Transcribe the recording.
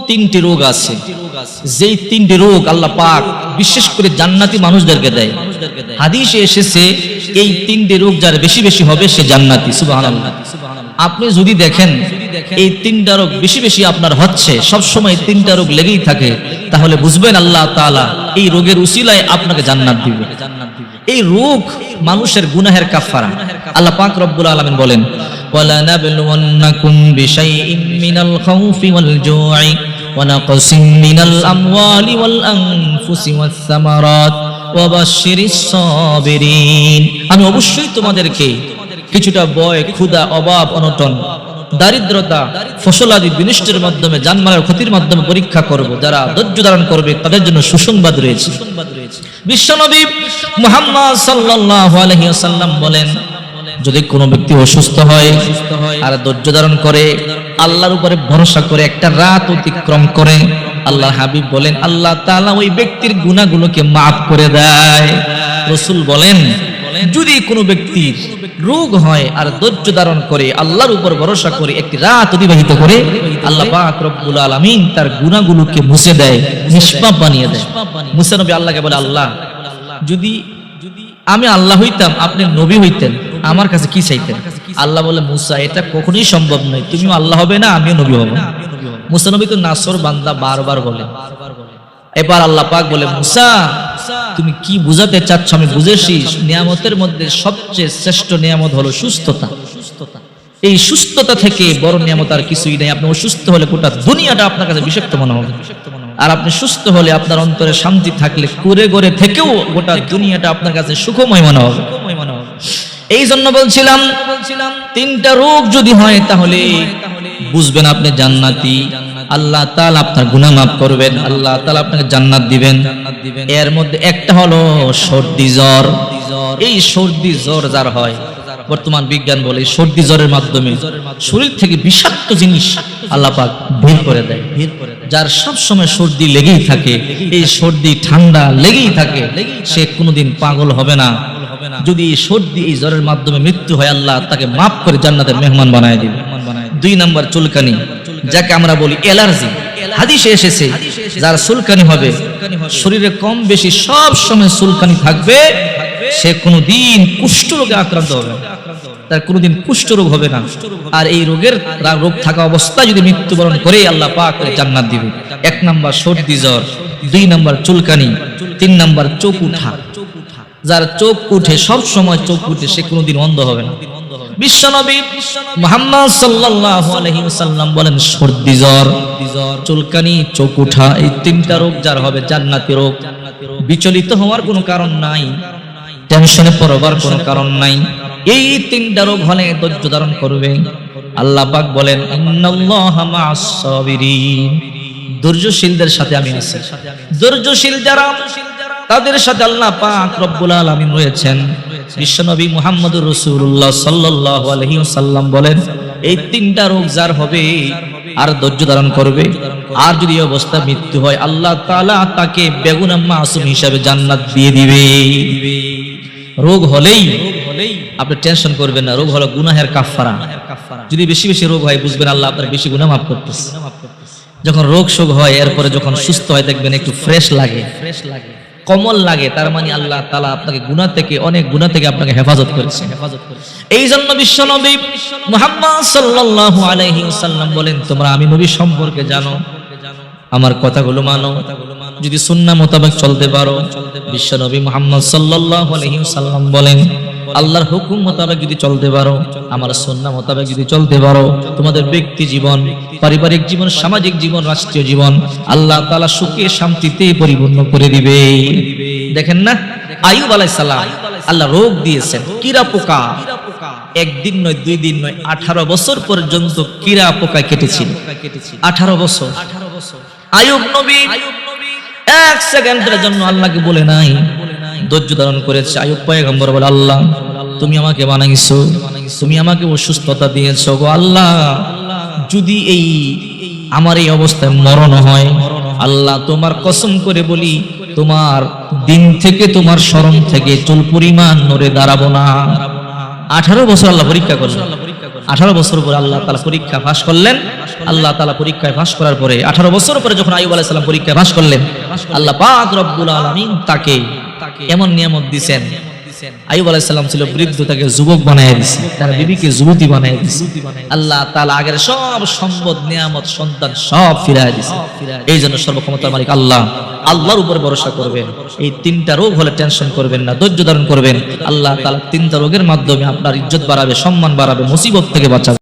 তিনটি রোগ আছে, যেই তিনটি রোগ আল্লাহ পাক বিশেষ করে জান্নাতি মানুষদেরকে দেয়। হাদিসে এসেছে এই তিনটি রোগ যার বেশি বেশি হবে সে জান্নাতি। সুবহানাল্লাহ। আপনি যদি দেখেন এই তিনটা রোগ বেশি বেশি আপনার হচ্ছে, সব সময় তিনটা রোগ লেগেই থাকে, তাহলে বুঝবেন আল্লাহ তাআলা এই রোগের উসিলায় আপনাকে জান্নাত দিবে। এই রোগ মানুষের গুনাহের কাফারা। আল্লাহ পাক রব্বুল আলামিন বলেন, ওয়ালা নাবলুওয়ান্নাকুম বিশাইইম মিনাল খাউফি ওয়াল জু'i ওয়া নাকসিম মিনাল আমওয়ালি ওয়াল আনফুসি ওয়াস সামারাত ওয়া বাশশিরিস সাবিরিন। আমি অবশ্যই তোমাদেরকে কিছুটা ভয়, ক্ষুধা, অভাব, অনটন, দারিদ্রতা, ফসলাদি বিনষ্টের মাধ্যমে, জানমালের ক্ষতির মাধ্যমে পরীক্ষা করব। যারা ধৈর্য ধারণ করবে তাদের জন্য সুসংবাদ রয়েছে। বিশ্বনবী মুহাম্মদ সাল্লাল্লাহু আলাইহি ওয়াসাল্লাম বলেন, যদি কোনো ব্যক্তি অসুস্থ হয় আর ধৈর্য ধারণ করে, আল্লাহর উপরে ভরসা করে একটা রাত অতিক্রম করে, আল্লাহর হাবিব বলেন আল্লাহ তাআলা ওই ব্যক্তির গুনাহগুলোকে maaf করে দেয়। রাসূল বলেন, যদি কোনো ব্যক্তির রোগ হয় আর ধৈর্য ধারণ করে আল্লাহর উপর ভরসা করে একটি রাত অতিবাহিত করে, আল্লাহ পাক রব্বুল আলামিন তার গুনাহগুলোকে মুছে দেয়, নিষ্পাপ বানিয়ে দেয়। মুসা নবী আল্লাহকে বলে, আল্লাহ যদি আমি আল্লাহ হইতাম, আপনি নবী হইতেন, আমার কাছে কি চাইতেন? আল্লাহ বলে, মুসা এটা কখনোই সম্ভব নয়, তুমিও আল্লাহ হবে না, আমিও নবী হব না। মুসা নবী তো নাসর বান্দা বারবার বলে। এবার আল্লাহ পাক বলে, মুসা তুমি কি বুঝাতে চাচ্ছ আমি বুঝেছি, নিয়ামতের মধ্যে সবচেয়ে শ্রেষ্ঠ নিয়ামত হলো সুস্থতা। এই সুস্থতা থেকে বড় নিয়ামত আর কিছুই নেই। আপনি অসুস্থ হলে গোটা দুনিয়াটা আপনার কাছে বিষাক্ত মনে হবে, আর আপনি সুস্থ হলে আপনার অন্তরে শান্তি থাকলে কুরে গড়ে থেকেও গোটা দুনিয়াটা আপনার কাছে সুখময় মনে হবে। এই জন্য বলছিলাম তিনটা রোগ যদি হয় তাহলে বুঝবেন আপনি জান্নাতি। আল্লাহ তাআলা আপনার গুনাহ maaf করবেন, আল্লাহ তাআলা আপনাকে জান্নাত দিবেন। এর মধ্যে একটা হলো সর্দি জ্বর। এই সর্দি জ্বর যার হয়, বর্তমান বিজ্ঞান বলে সর্দি জ্বরের মাধ্যমে শরীর থেকে বিষাক্ত জিনিস আল্লাহ পাক বের করে দেয়। যার সব সময় সর্দি লেগেই থাকে, এই সর্দি ঠান্ডা লেগেই থাকে, সে কোনোদিন পাগল হবে না। যদি এই সর্দি এই জ্বরের মাধ্যমে মৃত্যু হয়, আল্লাহ তাকে maaf করে জান্নাতের মেহমান বানায় দিবে। 2 নম্বর চুলকানি, যাকে আমরা বলি অ্যালার্জি। হাদিসে এসেছে যার চুলকানি হবে, শরীরে কম বেশি সব সময় চুলকানি থাকবে, সে কোনোদিন কুষ্ঠ রোগে আক্রান্ত হবে না, তার কোনোদিন কুষ্ঠ রোগ হবে না। আর এই রোগের রোগ থাকা অবস্থায় যদি মৃত্যুবরণ করে, আল্লাহ পাক জান্নাত দিবে। 1 নম্বর সর্দি জ্বর, 2 নম্বর চুলকানি, 3 নম্বর চোখ উঠা। যার চোখ উঠে, সব সময় চোখ উঠে, সে কোনোদিন অন্ধ হবে না। বিশ্বনবী মুহাম্মদ সাল্লাল্লাহু আলাইহি ওয়াসাল্লাম বলেন, সর্দি জ্বর, চুলকানি, চোখ উঠা, এই তিনটা রোগ যার হবে জান্নাতি রোগ। বিচলিত হওয়ার কোনো কারণ নাই, টেনশনে পড়বার কোনো কারণ নাই। এই তিনটা রোগ হলে ধৈর্য ধারণ করবে। আল্লাহ পাক বলেন, ইন্নাল্লাহা মা'আস সাবিরিন, ধৈর্যশীলদের সাথে আমি আছি। ধৈর্যশীল যারা, তাদের সাথে আল্লাহ পাক রব্বুল আলামিন রয়েছেন। বিশ্বনবী মুহাম্মদুর রাসূলুল্লাহ সাল্লাল্লাহু আলাইহি ওয়াসাল্লাম বলেন, এই তিনটা রোগ যার হবে আর ধৈর্য ধারণ করবে, আর যদি এই অবস্থা মৃত্যু হয়, আল্লাহ তাআলা তাকে বেগুনাহ মাসুম হিসাবে জান্নাত দিয়ে দিবে। রোগ হলেই আপনি টেনশন করবেন না, রোগ হলো গুনাহের কাফারা। যদি বেশি বেশি রোগ হয়, বুঝবেন আল্লাহ আপনার বেশি গুনাহ maaf করতেছে। যখন রোগ শোক হয়, এরপরে যখন সুস্থ হয়, দেখবেন একটু ফ্রেশ লাগে, কমল লাগে, তার মানে আল্লাহ তাআলা আপনাকে গুনাহ থেকে, অনেক গুনাহ থেকে আপনাকে হেফাজত করেছে। এই জন্য বিশ্বনবী মুহাম্মদ সাল্লাল্লাহু আলাইহি ওয়াসাল্লাম বলেন, তোমরা আমি নবী সম্পর্কে জানো, আমার কথাগুলো মানো, যদি সুন্নাহ মোতাবেক চলতে পারো। বিশ্বনবী মুহাম্মদ সাল্লাল্লাহু আলাইহি ওয়াসাল্লাম বলেন, আল্লাহর হুকুম মোতাবেক যদি চলতে পারো, আমার সুন্নাহ মোতাবেক যদি চলতে পারো, তোমাদের ব্যক্তি জীবন, পারিবারিক জীবন, সামাজিক জীবন, রাষ্ট্রীয় জীবন আল্লাহ তাআলা সুখে শান্তিতে পরিপূর্ণ করে দিবে। দেখেন না, আইয়ুব আলাইহিস সালাম আল্লাহ রোগ দিয়েছেন, কিরা পোকা। 1 দিন নয়, 2 দিন নয়, 18 বছর পর্যন্ত কিরা পোকা কেটেছিল। 18 বছর আইয়ুব নবী 1 সেকেন্ডের জন্য আল্লাহকে বলে নাই, ধৈর্য ধারণ করেছে। আইয়ুব পয়গম্বর বলে, আল্লাহ তুমি আমাকে বানাইছো, তুমি আমাকে অসুস্থতা দিয়েছো গো আল্লাহ, যদি এই আমার এই অবস্থায় মরণ হয়, আল্লাহ তোমার কসম করে বলি, তোমার দিন থেকে, তোমার স্মরণ থেকে চুল পরিমাণ নড়ে দাঁড়াবো না। 18 বছর আল্লাহ পরীক্ষা করলেন। 18 বছর পরে আল্লাহ তাআলা পরীক্ষা পাশ করলেন। আল্লাহ তাআলা পরীক্ষায় পাশ করার পরে 18 বছর পরে যখন আইয়ুব আলাইহিস সালাম পরীক্ষায় পাশ করলেন, আল্লাহ পাক রব্বুল আলামিন তাকে এমন নিয়ামত দিবেন। আইয়ুব আলাইহিস সালাম ছিল বৃদ্ধ, তাকে যুবক বানায় দিয়েছে, তার বিবিকে যুবতী বানায় দিয়েছে। আল্লাহ তাআলা আগের সব সম্পদ, নিয়ামত, সন্তান সব ফিরায় দিয়েছে। এই জন্য সর্বক্ষমতার মালিক আল্লাহ, আল্লাহর উপর ভরসা করবেন। এই 3টা রোগ হলে টেনশন করবেন না, ধৈর্য ধারণ করবেন। আল্লাহ তাআলা 3টা রোগের মাধ্যমে আপনার ইজ্জত বাড়াবে, সম্মান বাড়াবে, মুসিবত থেকে বাঁচাবে।